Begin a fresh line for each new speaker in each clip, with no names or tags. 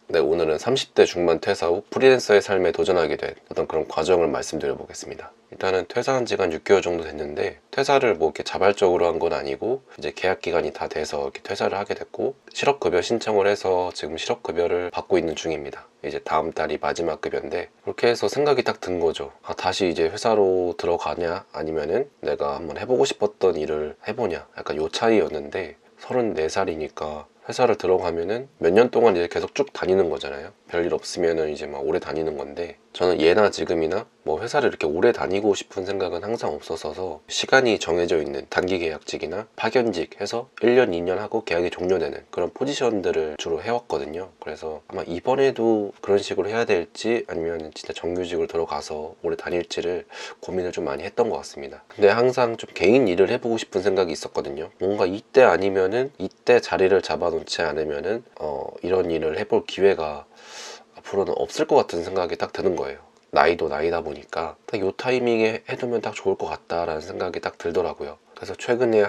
네, 오늘은 30대 중반 퇴사 후 프리랜서의 삶에 도전하게 된 어떤 그런 과정을 말씀드려 보겠습니다. 일단은 퇴사한 지가 한 6개월 정도 됐는데, 퇴사를 뭐 이렇게 자발적으로 한 건 아니고 이제 계약 기간이 다 돼서 이렇게 퇴사를 하게 됐고, 실업급여 신청을 해서 지금 실업급여를 받고 있는 중입니다. 이제 다음 달이 마지막 급여인데, 그렇게 해서 생각이 딱 든 거죠. 아, 다시 이제 회사로 들어가냐 아니면은 내가 한번 해보고 싶었던 일을 해보냐, 약간 요 차이였는데, 34살이니까 회사를 들어가면은 몇 년 동안 이제 계속 쭉 다니는 거잖아요. 별일 없으면은 이제 막 오래 다니는 건데, 저는 예나 지금이나 뭐 회사를 이렇게 오래 다니고 싶은 생각은 항상 없었어서, 시간이 정해져 있는 단기 계약직이나 파견직 해서 1년, 2년 하고 계약이 종료되는 그런 포지션들을 주로 해왔거든요. 그래서 아마 이번에도 그런 식으로 해야 될지 아니면 진짜 정규직으로 들어가서 오래 다닐지를 고민을 좀 많이 했던 것 같습니다. 근데 항상 좀 개인 일을 해보고 싶은 생각이 있었거든요. 뭔가 이때 아니면은, 이때 자리를 잡아놓지 않으면은 이런 일을 해볼 기회가 앞으로는 없을 것 같은 생각이 딱 드는 거예요. 나이도 나이다 보니까 딱 요 타이밍에 해두면 딱 좋을 것 같다라는 생각이 딱 들더라고요. 그래서 최근에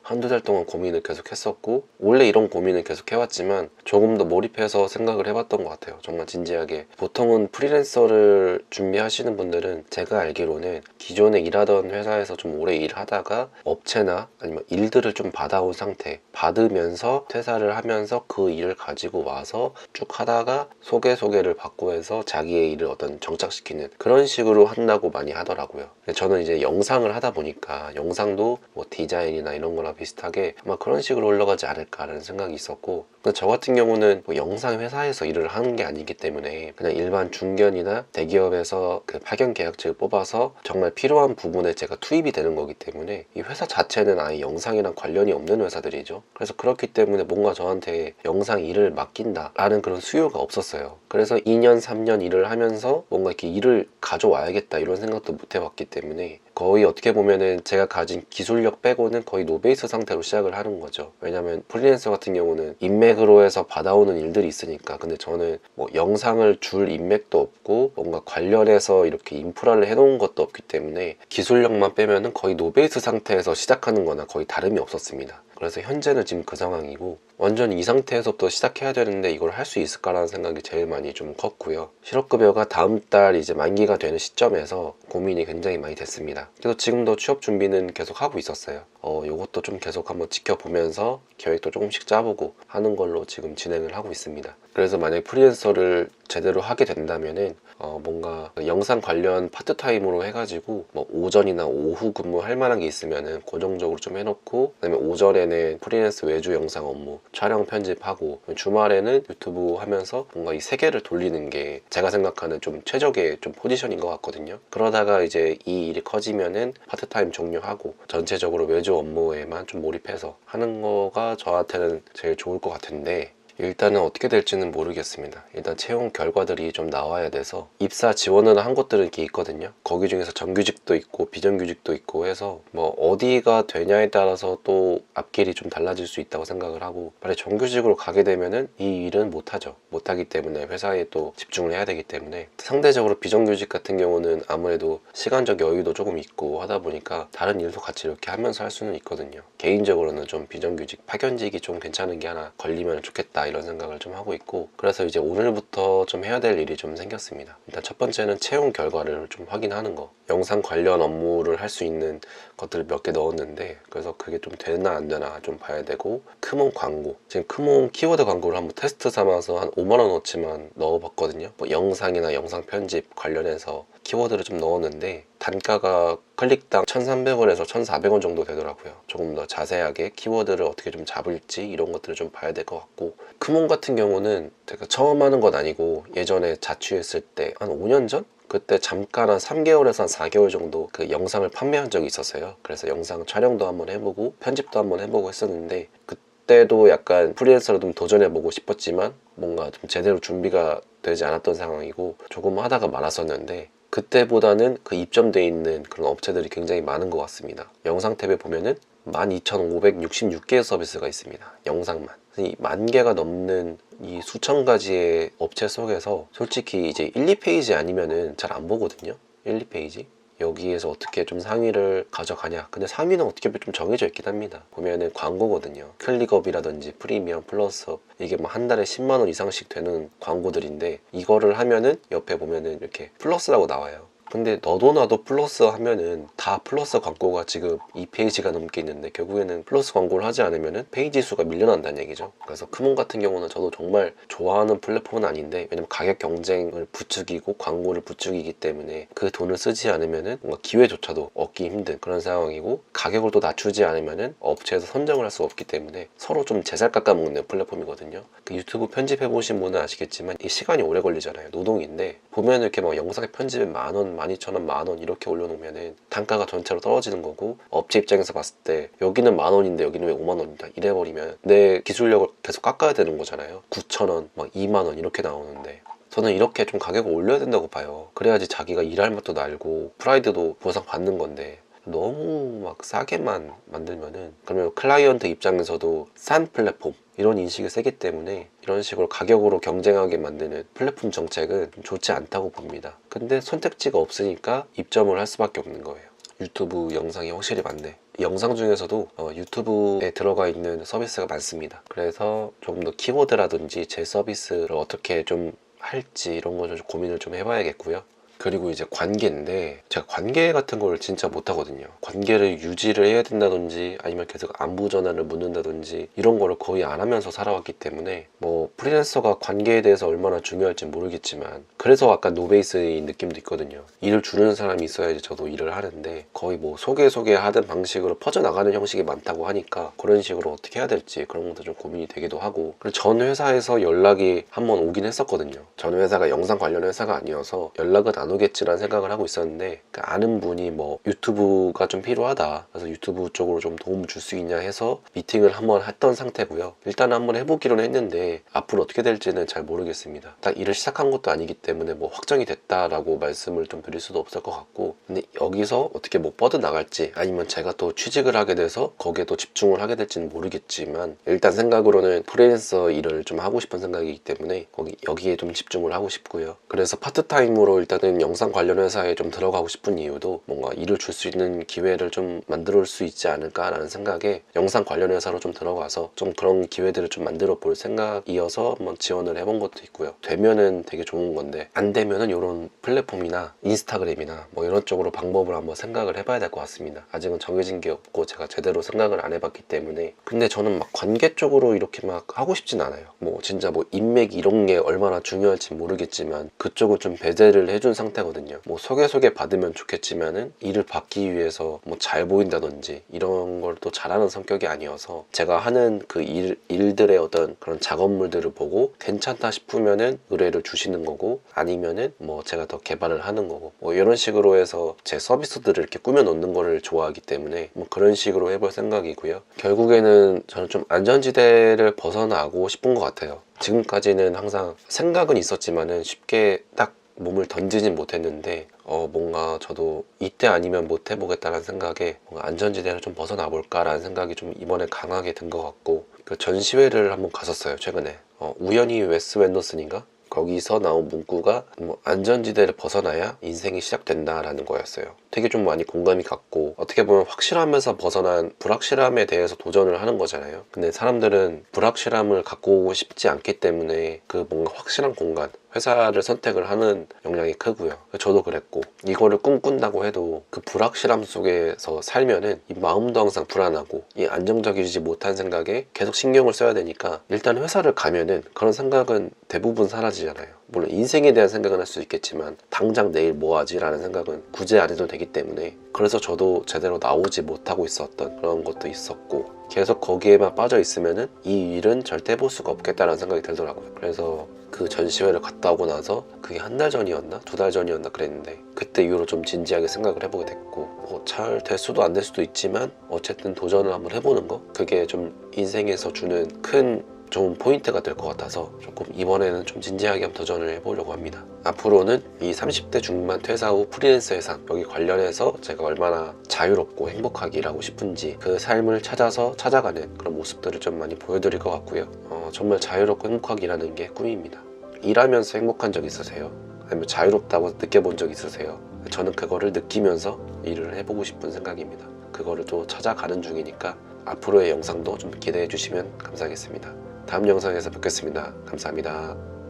한두 달 동안 고민을 계속 했었고, 원래 이런 고민을 계속 해왔지만 조금 더 몰입해서 생각을 해봤던 것 같아요. 정말 진지하게. 보통은 프리랜서를 준비하시는 분들은 제가 알기로는 기존에 일하던 회사에서 좀 오래 일하다가 업체나 아니면 일들을 좀 받아온 상태, 받으면서 퇴사를 하면서 그 일을 가지고 와서 쭉 하다가 소개를 받고 해서 자기의 일을 어떤 정착시키는 그런 식으로 한다고 많이 하더라고요. 근데 저는 이제 영상을 하다 보니까 영상도 뭐 디자인이나 이런 거랑 비슷하게 아마 그런 식으로 올라가지 않을까라는 생각이 있었고, 근데 저 같은 경우는 뭐 영상 회사에서 일을 하는 게 아니기 때문에 그냥 일반 중견이나 대기업에서 그 파견 계약직을 뽑아서 정말 필요한 부분에 제가 투입이 되는 거기 때문에, 이 회사 자체는 아예 영상이랑 관련이 없는 회사들이죠. 그래서 그렇기 때문에 뭔가 저한테 영상 일을 맡긴다라는 그런 수요가 없었어요. 그래서 2년, 3년 일을 하면서 뭔가 이렇게 일을 가져와야겠다 이런 생각도 못 해봤기 때문에, 거의 어떻게 보면은 제가 가진 기술력 빼고는 거의 노베이스 상태로 시작을 하는 거죠. 왜냐면 프리랜서 같은 경우는 인맥으로 해서 받아오는 일들이 있으니까. 근데 저는 뭐 영상을 줄 인맥도 없고 뭔가 관련해서 이렇게 인프라를 해놓은 것도 없기 때문에 기술력만 빼면은 거의 노베이스 상태에서 시작하는 거나 거의 다름이 없었습니다. 그래서 현재는 지금 그 상황이고, 완전히 이 상태에서부터 시작해야 되는데 이걸 할 수 있을까라는 생각이 제일 많이 좀 컸고요. 실업급여가 다음 달 이제 만기가 되는 시점에서 고민이 굉장히 많이 됐습니다. 그래서 지금도 취업 준비는 계속 하고 있었어요. 요것도 좀 계속 한번 지켜보면서 계획도 조금씩 짜보고 하는 걸로 지금 진행을 하고 있습니다. 그래서 만약에 프리랜서를 제대로 하게 된다면은 뭔가 영상 관련 파트타임으로 해가지고 뭐 오전이나 오후 근무할 만한 게 있으면은 고정적으로 좀 해놓고, 그다음에 오전에는 프리랜서 외주 영상 업무 촬영 편집하고, 주말에는 유튜브 하면서 뭔가 이 세 개를 돌리는 게 제가 생각하는 좀 최적의 좀 포지션인 것 같거든요. 그러다가 이제 이 일이 커지면은 파트타임 종료하고 전체적으로 외주 업무에만 좀 몰입해서 하는 거가 저한테는 제일 좋을 것 같은데, 일단은 어떻게 될지는 모르겠습니다. 일단 채용 결과들이 좀 나와야 돼서, 입사 지원을 한 곳들은 이렇게 있거든요. 거기 중에서 정규직도 있고 비정규직도 있고 해서 뭐 어디가 되냐에 따라서 또 앞길이 좀 달라질 수 있다고 생각을 하고, 만약 정규직으로 가게 되면은 이 일은 못하죠. 못하기 때문에 회사에 또 집중을 해야 되기 때문에, 상대적으로 비정규직 같은 경우는 아무래도 시간적 여유도 조금 있고 하다 보니까 다른 일도 같이 이렇게 하면서 할 수는 있거든요. 개인적으로는 좀 비정규직 파견직이 좀 괜찮은 게 하나 걸리면 좋겠다 이런 생각을 좀 하고 있고, 그래서 이제 오늘부터 좀 해야 될 일이 좀 생겼습니다. 일단 첫 번째는 채용 결과를 좀 확인하는 거. 영상 관련 업무를 할 수 있는 것들을 몇 개 넣었는데, 그래서 그게 좀 되나 안 되나 좀 봐야 되고, 크몬 광고, 지금 크몬 키워드 광고를 한번 테스트 삼아서 한 5만원어치만 넣어봤거든요. 뭐 영상이나 영상 편집 관련해서 키워드를 좀 넣었는데 단가가 클릭당 1,300원에서 1,400원 정도 되더라고요. 조금 더 자세하게 키워드를 어떻게 좀 잡을지 이런 것들을 좀 봐야 될 것 같고, 크몬 같은 경우는 제가 처음 하는 건 아니고 예전에 자취했을 때 한 5년 전? 그때 잠깐 한 3개월에서 한 4개월 정도 그 영상을 판매한 적이 있었어요. 그래서 영상 촬영도 한번 해보고 편집도 한번 해보고 했었는데, 그때도 약간 프리랜서로 좀 도전해보고 싶었지만 뭔가 좀 제대로 준비가 되지 않았던 상황이고 조금 하다가 말았었는데, 그때보다는 그 입점돼 있는 그런 업체들이 굉장히 많은 것 같습니다. 영상 탭에 보면은 12,566개의 서비스가 있습니다. 영상만. 이 10,000개가 넘는 이 수천 가지의 업체 속에서 솔직히 이제 1, 2페이지 아니면은 잘 안 보거든요. 1, 2페이지. 여기에서 어떻게 좀 상위를 가져가냐. 근데 상위는 어떻게 보면 좀 정해져 있긴 합니다. 보면은 광고거든요. 클릭업이라든지 프리미엄, 플러스업, 이게 뭐 한 달에 10만원 이상씩 되는 광고들인데, 이거를 하면은 옆에 보면은 이렇게 플러스라고 나와요. 근데 너도 나도 플러스 하면은 다 플러스 광고가 지금 2페이지가 넘게 있는데, 결국에는 플러스 광고를 하지 않으면은 페이지 수가 밀려난다는 얘기죠. 그래서 크몬 같은 경우는 저도 정말 좋아하는 플랫폼은 아닌데, 왜냐면 가격 경쟁을 부추기고 광고를 부추기기 때문에 그 돈을 쓰지 않으면은 뭔가 기회조차도 얻기 힘든 그런 상황이고, 가격을 또 낮추지 않으면은 업체에서 선정을 할 수 없기 때문에 서로 좀 제살 깎아먹는 플랫폼이거든요. 그 유튜브 편집해보신 분은 아시겠지만 이 시간이 오래 걸리잖아요. 노동인데, 보면 이렇게 막 영상 편집에 10,000원, 12,000원, 10,000원 이렇게 올려놓으면은 단가가 전체로 떨어지는 거고, 업체 입장에서 봤을 때 여기는 10,000원인데 여기는 왜 50,000원이다 이래버리면 내 기술력을 계속 깎아야 되는 거잖아요. 9,000원, 막 20,000원 이렇게 나오는데, 저는 이렇게 좀 가격을 올려야 된다고 봐요. 그래야지 자기가 일할 맛도 날고 프라이드도 보상받는 건데, 너무 막 싸게만 만들면은, 그러면 클라이언트 입장에서도 싼 플랫폼 이런 인식이 세기 때문에 이런 식으로 가격으로 경쟁하게 만드는 플랫폼 정책은 좀 좋지 않다고 봅니다. 근데 선택지가 없으니까 입점을 할 수밖에 없는 거예요. 유튜브 영상이 확실히 많네. 영상 중에서도 유튜브에 들어가 있는 서비스가 많습니다. 그래서 조금 더 키워드라든지 제 서비스를 어떻게 좀 할지 이런 거 좀 고민을 좀 해봐야겠고요. 그리고 이제 관계인데, 제가 관계 같은 걸 진짜 못하거든요. 관계를 유지를 해야 된다든지 아니면 계속 안부 전화를 묻는다든지 이런 거를 거의 안 하면서 살아왔기 때문에, 뭐 프리랜서가 관계에 대해서 얼마나 중요할지 모르겠지만, 그래서 약간 노베이스인 느낌도 있거든요. 일을 주는 사람이 있어야지 저도 일을 하는데, 거의 뭐 소개하던 방식으로 퍼져나가는 형식이 많다고 하니까 그런 식으로 어떻게 해야 될지 그런 것도 좀 고민이 되기도 하고. 그리고 전 회사에서 연락이 한번 오긴 했었거든요. 전 회사가 영상 관련 회사가 아니어서 연락은 안 오겠지라는 생각을 하고 있었는데, 그러니까 아는 분이 뭐 유튜브가 좀 필요하다, 그래서 유튜브 쪽으로 좀 도움을 줄 수 있냐 해서 미팅을 한번 했던 상태고요. 일단 한번 해보기로는 했는데 앞으로 어떻게 될지는 잘 모르겠습니다. 딱 일을 시작한 것도 아니기 때문에 뭐 확정이 됐다라고 말씀을 좀 드릴 수도 없을 것 같고, 근데 여기서 어떻게 뭐 뻗어나갈지 아니면 제가 또 취직을 하게 돼서 거기에 또 집중을 하게 될지는 모르겠지만, 일단 생각으로는 프리랜서 일을 좀 하고 싶은 생각이기 때문에 여기에 좀 집중을 하고 싶고요. 그래서 파트타임으로 일단은 영상 관련 회사에 좀 들어가고 싶은 이유도, 뭔가 일을 줄 수 있는 기회를 좀 만들어 올 수 있지 않을까라는 생각에 영상 관련 회사로 좀 들어가서 좀 그런 기회들을 좀 만들어 볼 생각이어서 한번 지원을 해본 것도 있고요. 되면은 되게 좋은 건데, 안 되면은 이런 플랫폼이나 인스타그램이나 뭐 이런 쪽으로 방법을 한번 생각을 해봐야 될 것 같습니다. 아직은 정해진 게 없고 제가 제대로 생각을 안 해봤기 때문에. 근데 저는 막 관계 쪽으로 이렇게 막 하고 싶진 않아요. 뭐 진짜 뭐 인맥 이런 게 얼마나 중요할지 모르겠지만 그쪽을 좀 배제를 해준 상태거든요. 뭐 소개 받으면 좋겠지만은 일을 받기 위해서 뭐 잘 보인다든지 이런 걸 또 잘하는 성격이 아니어서, 제가 하는 그 일들의 어떤 그런 작업물들을 보고 괜찮다 싶으면은 의뢰를 주시는 거고, 아니면은 뭐 제가 더 개발을 하는 거고, 뭐 이런 식으로 해서 제 서비스들을 이렇게 꾸며 놓는 거를 좋아하기 때문에 뭐 그런 식으로 해볼 생각이고요. 결국에는 저는 좀 안전지대를 벗어나고 싶은 것 같아요. 지금까지는 항상 생각은 있었지만은 쉽게 딱 몸을 던지진 못했는데, 뭔가 저도 이때 아니면 못 해보겠다는 생각에 뭔가 안전지대를 좀 벗어나 볼까라는 생각이 좀 이번에 강하게 든 것 같고, 그 전시회를 한번 갔었어요 최근에. 우연히 웨스 웬더슨인가? 거기서 나온 문구가 뭐 안전지대를 벗어나야 인생이 시작된다라는 거였어요. 되게 좀 많이 공감이 갔고, 어떻게 보면 확실하면서 벗어난 불확실함에 대해서 도전을 하는 거잖아요. 근데 사람들은 불확실함을 갖고 오고 싶지 않기 때문에 그 뭔가 확실한 공간, 회사를 선택을 하는 역량이 크고요. 저도 그랬고, 이거를 꿈꾼다고 해도 그 불확실함 속에서 살면은 이 마음도 항상 불안하고 이 안정적이지 못한 생각에 계속 신경을 써야 되니까, 일단 회사를 가면은 그런 생각은 대부분 사라지잖아요. 물론 인생에 대한 생각은 할 수 있겠지만 당장 내일 뭐 하지? 라는 생각은 굳이 안 해도 되기 때문에, 그래서 저도 제대로 나오지 못하고 있었던 그런 것도 있었고, 계속 거기에만 빠져 있으면은 이 일은 절대 해볼 수가 없겠다라는 생각이 들더라고요. 그래서 그 전시회를 갔다 오고 나서, 그게 한 달 전이었나? 2달 전이었나 그랬는데, 그때 이후로 좀 진지하게 생각을 해보게 됐고, 뭐 잘 될 수도 안 될 수도 있지만 어쨌든 도전을 한번 해보는 거, 그게 좀 인생에서 주는 큰 좋은 포인트가 될 것 같아서 조금 이번에는 좀 진지하게 한번 도전을 해보려고 합니다. 앞으로는 이 30대 중반 퇴사 후 프리랜서 회상, 여기 관련해서 제가 얼마나 자유롭고 행복하게 일하고 싶은지 그 삶을 찾아가는 그런 모습들을 좀 많이 보여드릴 것 같고요. 정말 자유롭고 행복하게 일하는 게 꿈입니다. 일하면서 행복한 적 있으세요? 아니면 자유롭다고 느껴본 적 있으세요? 저는 그거를 느끼면서 일을 해보고 싶은 생각입니다. 그거를 또 찾아가는 중이니까 앞으로의 영상도 좀 기대해 주시면 감사하겠습니다. 다음 영상에서 뵙겠습니다. 감사합니다.